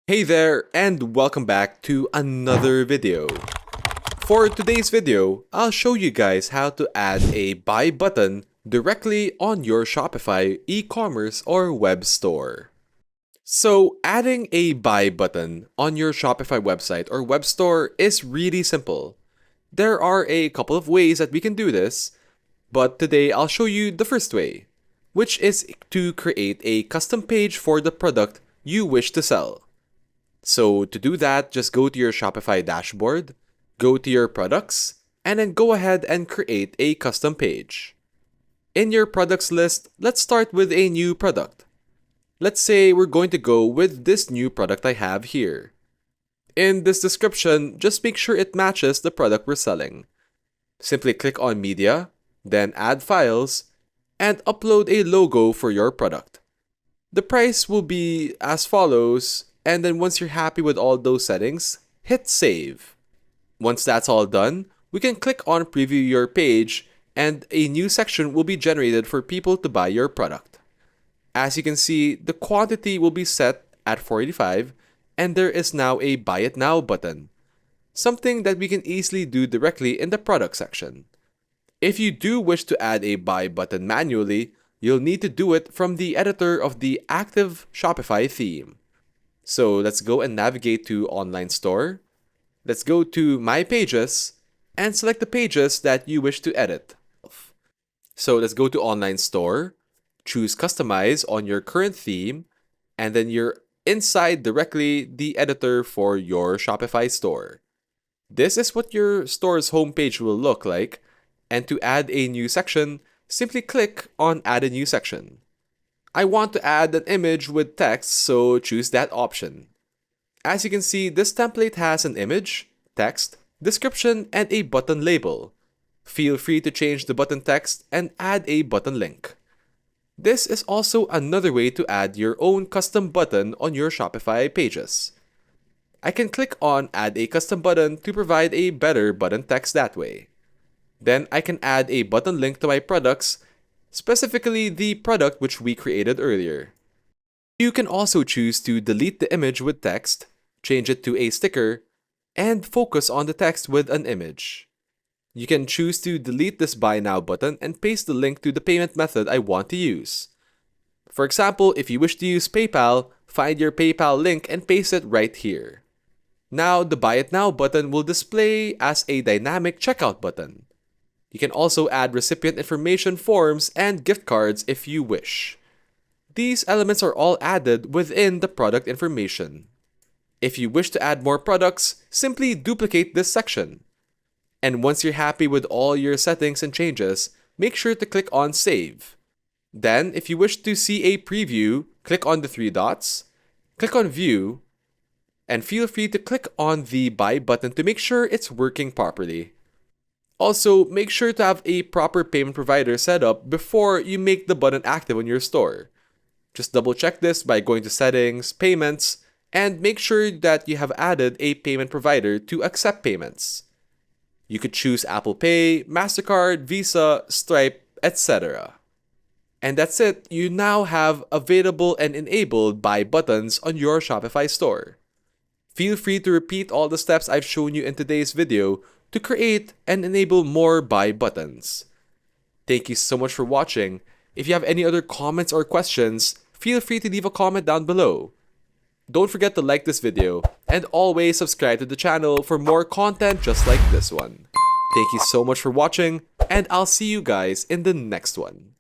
Hey there, and welcome back to another video. For today's video, I'll show you guys how to add a buy button directly on your Shopify e-commerce or web store. So adding a buy button on your Shopify website or web store is really simple. There are a couple of ways that we can do this, but today I'll show you the first way, which is to create a custom page for the product you wish to sell. So to do that, just go to your Shopify dashboard, go to your products, and then go ahead and create a custom page. In your products list, let's start with a new product. Let's say we're going to go with this new product I have here. In this description, just make sure it matches the product we're selling. Simply click on Media, then Add Files, and upload a logo for your product. The price will be as follows, and then once you're happy with all those settings, hit Save. Once that's all done, we can click on Preview Your Page, and a new section will be generated for people to buy your product. As you can see, the quantity will be set at 485, and there is now a Buy It Now button, something that we can easily do directly in the product section. If you do wish to add a buy button manually, you'll need to do it from the editor of the active Shopify theme. So let's go and navigate to Online Store. Let's go to My Pages and select the pages that you wish to edit. So let's go to Online Store, choose Customize on your current theme, and then you're inside directly the editor for your Shopify store. This is what your store's homepage will look like, and to add a new section, simply click on Add a New Section. I want to add an image with text, so choose that option. As you can see, this template has an image, text, description, and a button label. Feel free to change the button text and add a button link. This is also another way to add your own custom button on your Shopify pages. I can click on Add a Custom Button to provide a better button text that way. Then I can add a button link to my products, specifically the product which we created earlier. You can also choose to delete the image with text, change it to a sticker, and focus on the text with an image. You can choose to delete this Buy Now button and paste the link to the payment method I want to use. For example, if you wish to use PayPal, find your PayPal link and paste it right here. Now, the Buy It Now button will display as a dynamic checkout button. You can also add recipient information forms and gift cards if you wish. These elements are all added within the product information. If you wish to add more products, simply duplicate this section. And once you're happy with all your settings and changes, make sure to click on Save. Then, if you wish to see a preview, click on the three dots, click on View, and feel free to click on the Buy button to make sure it's working properly. Also, make sure to have a proper payment provider set up before you make the button active on your store. Just double check this by going to Settings, Payments, and make sure that you have added a payment provider to accept payments. You could choose Apple Pay, MasterCard, Visa, Stripe, etc. And that's it, you now have available and enabled buy buttons on your Shopify store. Feel free to repeat all the steps I've shown you in today's video to create and enable more buy buttons. Thank you so much for watching. If you have any other comments or questions, feel free to leave a comment down below. Don't forget to like this video and always subscribe to the channel for more content just like this one. Thank you so much for watching, and I'll see you guys in the next one.